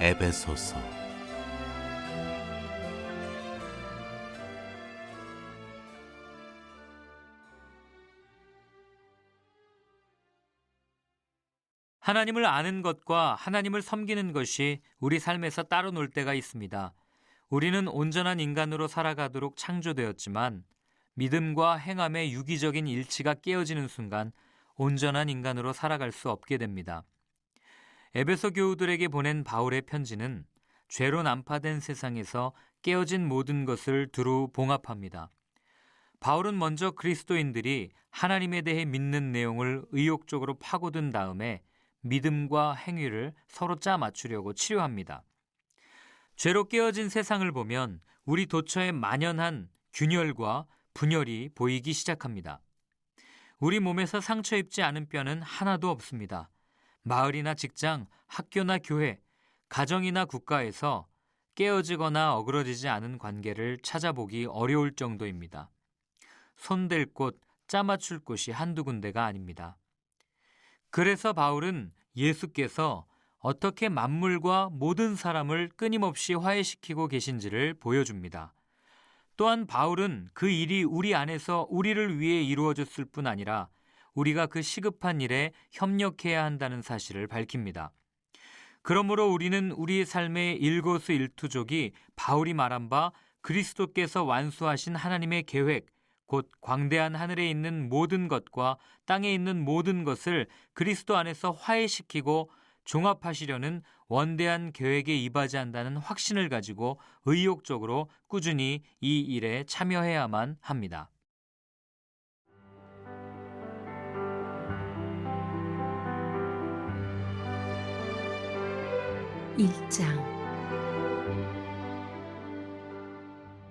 에베소서. 하나님을 아는 것과 하나님을 섬기는 것이 우리 삶에서 따로 놀 때가 있습니다. 우리는 온전한 인간으로 살아가도록 창조되었지만 믿음과 행함의 유기적인 일치가 깨어지는 순간 온전한 인간으로 살아갈 수 없게 됩니다. 에베소 교우들에게 보낸 바울의 편지는 죄로 난파된 세상에서 깨어진 모든 것을 두루 봉합합니다. 바울은 먼저 그리스도인들이 하나님에 대해 믿는 내용을 의욕적으로 파고든 다음에 믿음과 행위를 서로 짜 맞추려고 치료합니다. 죄로 깨어진 세상을 보면 우리 도처에 만연한 균열과 분열이 보이기 시작합니다. 우리 몸에서 상처 입지 않은 뼈는 하나도 없습니다. 마을이나 직장, 학교나 교회, 가정이나 국가에서 깨어지거나 어그러지지 않은 관계를 찾아보기 어려울 정도입니다. 손댈 곳, 짜맞출 곳이 한두 군데가 아닙니다. 그래서 바울은 예수께서 어떻게 만물과 모든 사람을 끊임없이 화해시키고 계신지를 보여줍니다. 또한 바울은 그 일이 우리 안에서 우리를 위해 이루어졌을 뿐 아니라 우리가 그 시급한 일에 협력해야 한다는 사실을 밝힙니다. 그러므로 우리는 우리의 삶의 일거수일투족이 바울이 말한 바 그리스도께서 완수하신 하나님의 계획, 곧 광대한 하늘에 있는 모든 것과 땅에 있는 모든 것을 그리스도 안에서 화해시키고 종합하시려는 원대한 계획에 임하지 한다는 확신을 가지고 의욕적으로 꾸준히 이 일에 참여해야만 합니다. 일장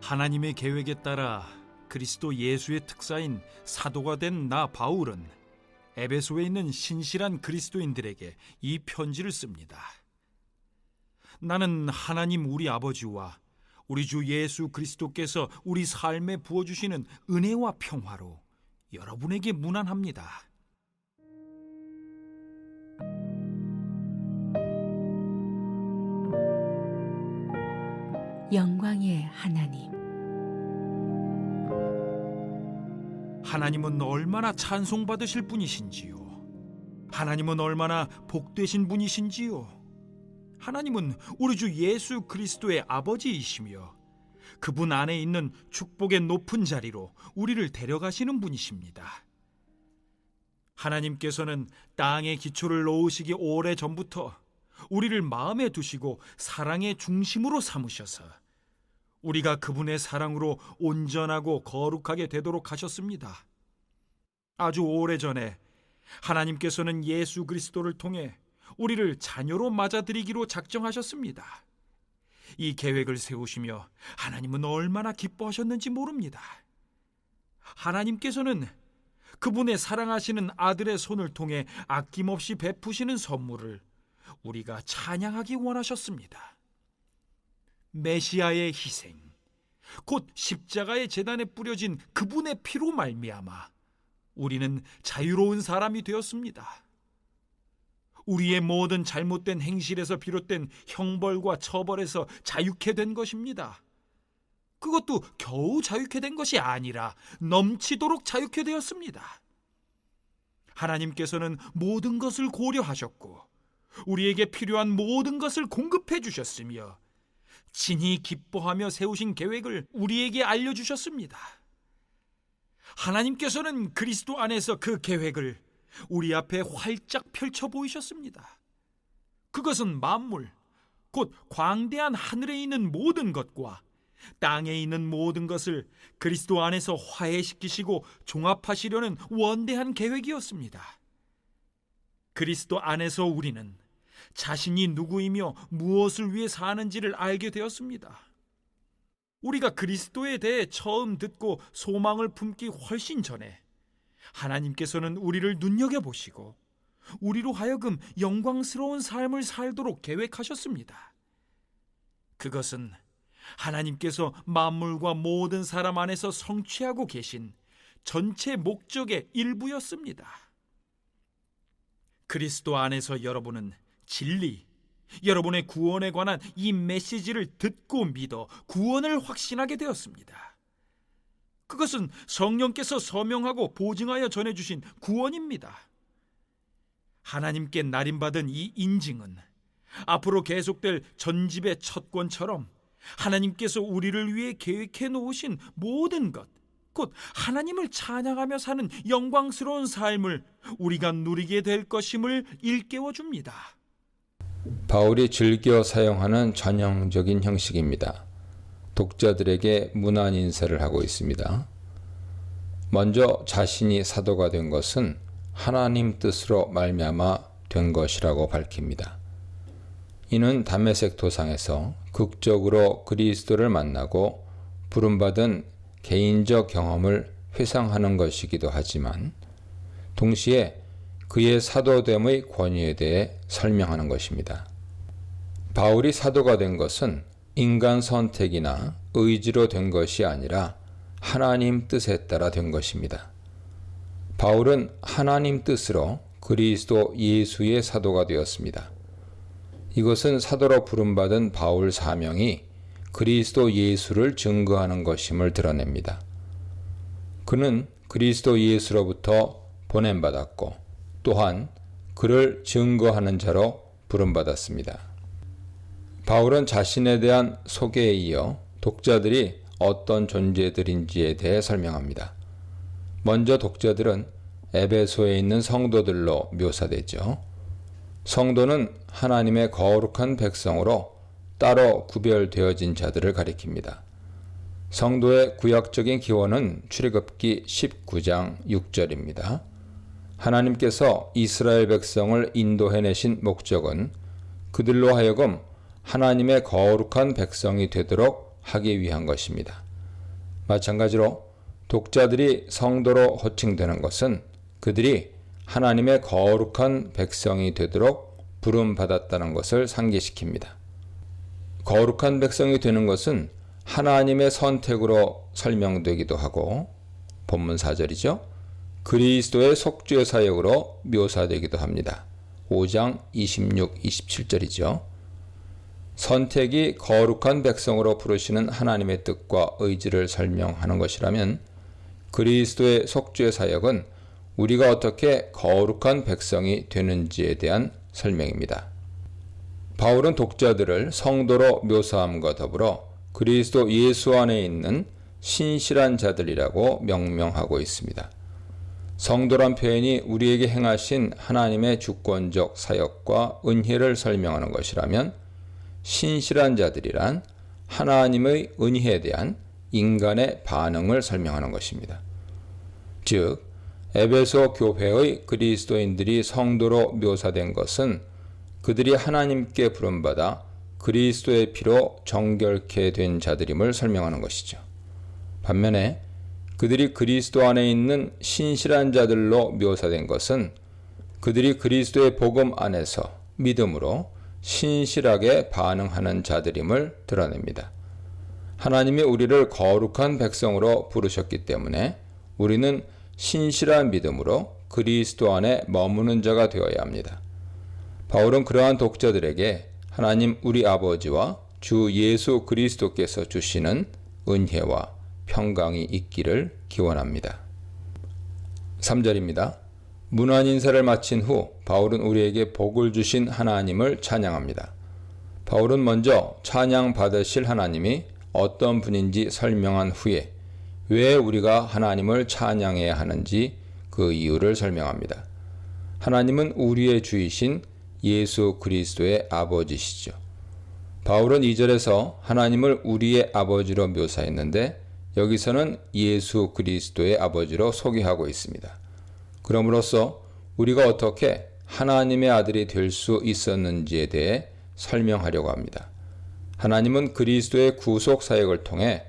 하나님의 계획에 따라 그리스도 예수의 특사인 사도가 된 나 바울은 에베소에 있는 신실한 그리스도인들에게 이 편지를 씁니다. 나는 하나님 우리 아버지와 우리 주 예수 그리스도께서 우리 삶에 부어주시는 은혜와 평화로 여러분에게 문안합니다. 영광의 하나님, 하나님은 얼마나 찬송받으실 분이신지요. 하나님은 얼마나 복되신 분이신지요. 하나님은 우리 주 예수 그리스도의 아버지이시며 그분 안에 있는 축복의 높은 자리로 우리를 데려가시는 분이십니다. 하나님께서는 땅의 기초를 놓으시기 오래전부터 우리를 마음에 두시고 사랑의 중심으로 삼으셔서 우리가 그분의 사랑으로 온전하고 거룩하게 되도록 하셨습니다. 아주 오래전에 하나님께서는 예수 그리스도를 통해 우리를 자녀로 맞아들이기로 작정하셨습니다. 이 계획을 세우시며 하나님은 얼마나 기뻐하셨는지 모릅니다. 하나님께서는 그분의 사랑하시는 아들의 손을 통해 아낌없이 베푸시는 선물을 우리가 찬양하기 원하셨습니다. 메시아의 희생, 곧 십자가의 제단에 뿌려진 그분의 피로 말미암아 우리는 자유로운 사람이 되었습니다. 우리의 모든 잘못된 행실에서 비롯된 형벌과 처벌에서 자유케 된 것입니다. 그것도 겨우 자유케 된 것이 아니라 넘치도록 자유케 되었습니다. 하나님께서는 모든 것을 고려하셨고 우리에게 필요한 모든 것을 공급해 주셨으며 친히 기뻐하며 세우신 계획을 우리에게 알려주셨습니다. 하나님께서는 그리스도 안에서 그 계획을 우리 앞에 활짝 펼쳐 보이셨습니다. 그것은 만물, 곧 광대한 하늘에 있는 모든 것과 땅에 있는 모든 것을 그리스도 안에서 화해시키시고 종합하시려는 원대한 계획이었습니다. 그리스도 안에서 우리는 자신이 누구이며 무엇을 위해 사는지를 알게 되었습니다. 우리가 그리스도에 대해 처음 듣고 소망을 품기 훨씬 전에 하나님께서는 우리를 눈여겨보시고 우리로 하여금 영광스러운 삶을 살도록 계획하셨습니다. 그것은 하나님께서 만물과 모든 사람 안에서 성취하고 계신 전체 목적의 일부였습니다. 그리스도 안에서 여러분은 진리, 여러분의 구원에 관한 이 메시지를 듣고 믿어 구원을 확신하게 되었습니다. 그것은 성령께서 서명하고 보증하여 전해주신 구원입니다. 하나님께 날인받은 이 인증은 앞으로 계속될 전집의 첫 권처럼 하나님께서 우리를 위해 계획해 놓으신 모든 것, 곧 하나님을 찬양하며 사는 영광스러운 삶을 우리가 누리게 될 것임을 일깨워 줍니다. 바울이 즐겨 사용하는 전형적인 형식입니다. 독자들에게 문안 인사를 하고 있습니다. 먼저 자신이 사도가 된 것은 하나님 뜻으로 말미암아 된 것이라고 밝힙니다. 이는 다메섹 도상에서 극적으로 그리스도를 만나고 부름받은 개인적 경험을 회상하는 것이기도 하지만 동시에 그의 사도됨의 권위에 대해 설명하는 것입니다. 바울이 사도가 된 것은 인간 선택이나 의지로 된 것이 아니라 하나님 뜻에 따라 된 것입니다. 바울은 하나님 뜻으로 그리스도 예수의 사도가 되었습니다. 이것은 사도로 부름받은 바울 사명이 그리스도 예수를 증거하는 것임을 드러냅니다. 그는 그리스도 예수로부터 보냄받았고 또한 그를 증거하는 자로 부름받았습니다. 바울은 자신에 대한 소개에 이어 독자들이 어떤 존재들인지에 대해 설명합니다. 먼저 독자들은 에베소에 있는 성도들로 묘사되죠. 성도는 하나님의 거룩한 백성으로 따로 구별되어진 자들을 가리킵니다. 성도의 구약적인 기원은 출애굽기 19장 6절입니다. 하나님께서 이스라엘 백성을 인도해내신 목적은 그들로 하여금 하나님의 거룩한 백성이 되도록 하기 위한 것입니다. 마찬가지로 독자들이 성도로 호칭되는 것은 그들이 하나님의 거룩한 백성이 되도록 부름받았다는 것을 상기시킵니다. 거룩한 백성이 되는 것은 하나님의 선택으로 설명되기도 하고 본문 4절이죠. 그리스도의 속죄 사역으로 묘사되기도 합니다. 5장 26, 27절이죠. 선택이 거룩한 백성으로 부르시는 하나님의 뜻과 의지를 설명하는 것이라면 그리스도의 속죄 사역은 우리가 어떻게 거룩한 백성이 되는지에 대한 설명입니다. 바울은 독자들을 성도로 묘사함과 더불어 그리스도 예수 안에 있는 신실한 자들이라고 명명하고 있습니다. 성도란 표현이 우리에게 행하신 하나님의 주권적 사역과 은혜를 설명하는 것이라면 신실한 자들이란 하나님의 은혜에 대한 인간의 반응을 설명하는 것입니다. 즉, 에베소 교회의 그리스도인들이 성도로 묘사된 것은 그들이 하나님께 부름받아 그리스도의 피로 정결케 된 자들임을 설명하는 것이죠. 반면에 그들이 그리스도 안에 있는 신실한 자들로 묘사된 것은 그들이 그리스도의 복음 안에서 믿음으로 신실하게 반응하는 자들임을 드러냅니다. 하나님이 우리를 거룩한 백성으로 부르셨기 때문에 우리는 신실한 믿음으로 그리스도 안에 머무는 자가 되어야 합니다. 바울은 그러한 독자들에게 하나님 우리 아버지와 주 예수 그리스도께서 주시는 은혜와 평강이 있기를 기원합니다. 3절입니다. 문안 인사를 마친 후 바울은 우리에게 복을 주신 하나님을 찬양합니다. 바울은 먼저 찬양 받으실 하나님이 어떤 분인지 설명한 후에 왜 우리가 하나님을 찬양해야 하는지 그 이유를 설명합니다. 하나님은 우리의 주이신 예수 그리스도의 아버지시죠. 바울은 2절에서 하나님을 우리의 아버지로 묘사했는데 여기서는 예수 그리스도의 아버지로 소개하고 있습니다. 그럼으로써 우리가 어떻게 하나님의 아들이 될 수 있었는지에 대해 설명하려고 합니다. 하나님은 그리스도의 구속 사역을 통해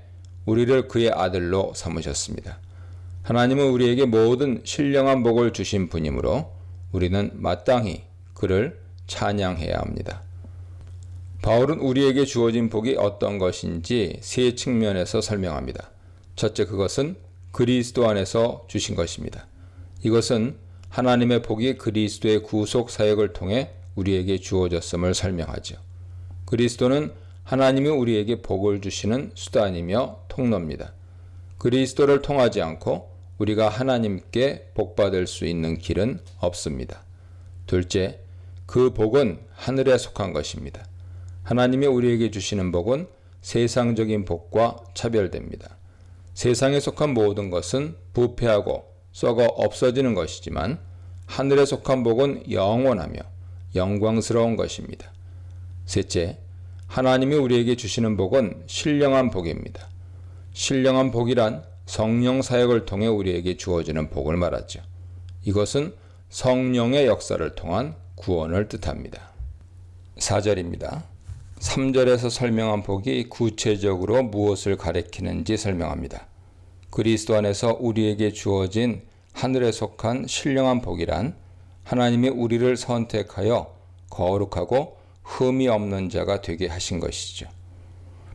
우리를 그의 아들로 삼으셨습니다. 하나님은 우리에게 모든 신령한 복을 주신 분이므로 우리는 마땅히 그를 찬양해야 합니다. 바울은 우리에게 주어진 복이 어떤 것인지 세 측면에서 설명합니다. 첫째, 그것은 그리스도 안에서 주신 것입니다. 이것은 하나님의 복이 그리스도의 구속 사역을 통해 우리에게 주어졌음을 설명하죠. 그리스도는 하나님이 우리에게 복을 주시는 수단이며 통로입니다. 그리스도를 통하지 않고 우리가 하나님께 복받을 수 있는 길은 없습니다. 둘째, 그 복은 하늘에 속한 것입니다. 하나님이 우리에게 주시는 복은 세상적인 복과 차별됩니다. 세상에 속한 모든 것은 부패하고 썩어 없어지는 것이지만 하늘에 속한 복은 영원하며 영광스러운 것입니다. 셋째, 하나님이 우리에게 주시는 복은 신령한 복입니다. 신령한 복이란 성령 사역을 통해 우리에게 주어지는 복을 말하죠. 이것은 성령의 역사를 통한 구원을 뜻합니다. 4절입니다. 3절에서 설명한 복이 구체적으로 무엇을 가리키는지 설명합니다. 그리스도 안에서 우리에게 주어진 하늘에 속한 신령한 복이란 하나님이 우리를 선택하여 거룩하고 흠이 없는 자가 되게 하신 것이죠.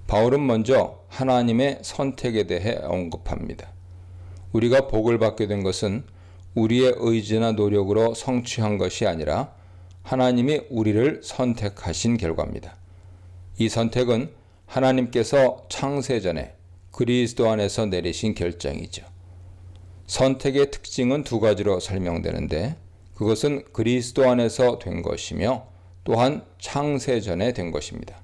바울은 먼저 하나님의 선택에 대해 언급합니다. 우리가 복을 받게 된 것은 우리의 의지나 노력으로 성취한 것이 아니라 하나님이 우리를 선택하신 결과입니다. 이 선택은 하나님께서 창세전에 그리스도 안에서 내리신 결정이죠. 선택의 특징은 두 가지로 설명되는데 그것은 그리스도 안에서 된 것이며 또한 창세전에 된 것입니다.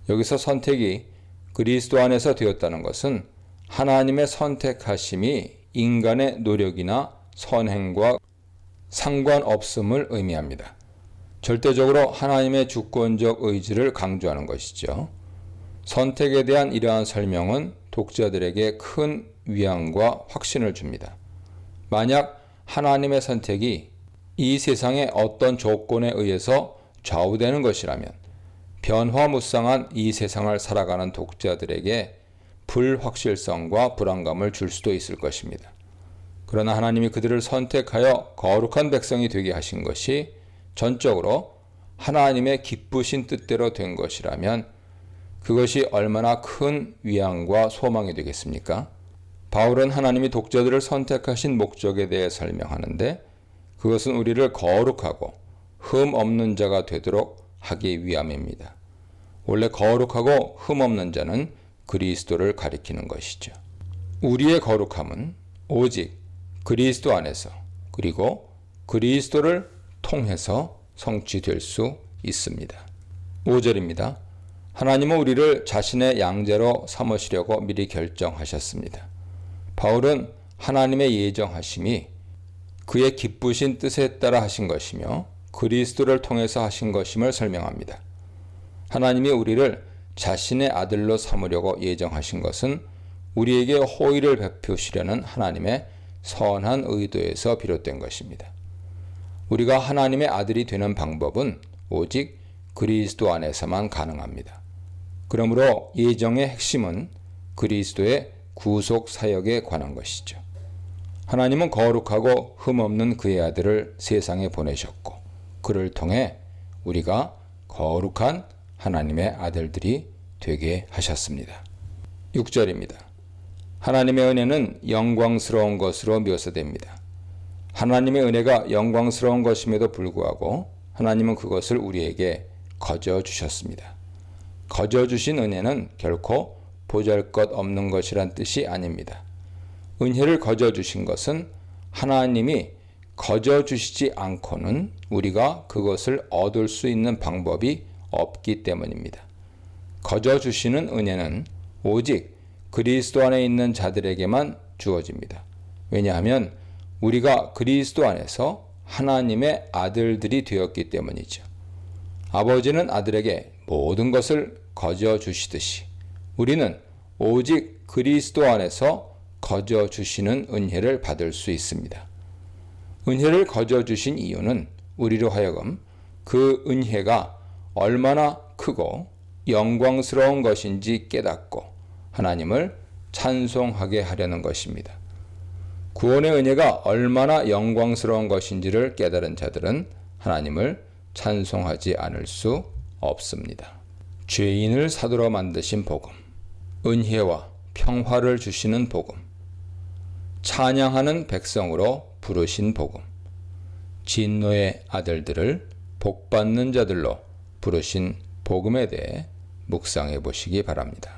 여기서 선택이 그리스도 안에서 되었다는 것은 하나님의 선택하심이 인간의 노력이나 선행과 상관없음을 의미합니다. 절대적으로 하나님의 주권적 의지를 강조하는 것이죠. 선택에 대한 이러한 설명은 독자들에게 큰 위안과 확신을 줍니다. 만약 하나님의 선택이 이 세상의 어떤 조건에 의해서 좌우되는 것이라면 변화무쌍한 이 세상을 살아가는 독자들에게 불확실성과 불안감을 줄 수도 있을 것입니다. 그러나 하나님이 그들을 선택하여 거룩한 백성이 되게 하신 것이 전적으로 하나님의 기쁘신 뜻대로 된 것이라면 그것이 얼마나 큰 위안과 소망이 되겠습니까? 바울은 하나님이 독자들을 선택하신 목적에 대해 설명하는데 그것은 우리를 거룩하고 흠 없는 자가 되도록 하기 위함입니다. 원래 거룩하고 흠 없는 자는 그리스도를 가리키는 것이죠. 우리의 거룩함은 오직 그리스도 안에서 그리고 그리스도를 통해서 성취될 수 있습니다. 5절입니다. 하나님은 우리를 자신의 양자로 삼으시려고 미리 결정하셨습니다. 바울은 하나님의 예정하심이 그의 기쁘신 뜻에 따라 하신 것이며 그리스도를 통해서 하신 것임을 설명합니다. 하나님이 우리를 자신의 아들로 삼으려고 예정하신 것은 우리에게 호의를 베푸시려는 하나님의 선한 의도에서 비롯된 것입니다. 우리가 하나님의 아들이 되는 방법은 오직 그리스도 안에서만 가능합니다. 그러므로 예정의 핵심은 그리스도의 구속 사역에 관한 것이죠. 하나님은 거룩하고 흠없는 그의 아들을 세상에 보내셨고 그를 통해 우리가 거룩한 하나님의 아들들이 되게 하셨습니다. 6절입니다. 하나님의 은혜는 영광스러운 것으로 묘사됩니다. 하나님의 은혜가 영광스러운 것임에도 불구하고 하나님은 그것을 우리에게 거저 주셨습니다. 거저 주신 은혜는 결코 보잘것없는 것이란 뜻이 아닙니다. 은혜를 거저 주신 것은 하나님이 거저 주시지 않고는 우리가 그것을 얻을 수 있는 방법이 없기 때문입니다. 거저 주시는 은혜는 오직 그리스도 안에 있는 자들에게만 주어집니다. 왜냐하면 우리가 그리스도 안에서 하나님의 아들들이 되었기 때문이죠. 아버지는 아들에게 모든 것을 거저 주시듯이 우리는 오직 그리스도 안에서 거저 주시는 은혜를 받을 수 있습니다. 은혜를 거저 주신 이유는 우리로 하여금 그 은혜가 얼마나 크고 영광스러운 것인지 깨닫고 하나님을 찬송하게 하려는 것입니다. 구원의 은혜가 얼마나 영광스러운 것인지를 깨달은 자들은 하나님을 찬송하지 않을 수 없습니다. 죄인을 사도로 만드신 복음, 은혜와 평화를 주시는 복음, 찬양하는 백성으로 부르신 복음, 진노의 아들들을 복받는 자들로 부르신 복음에 대해 묵상해 보시기 바랍니다.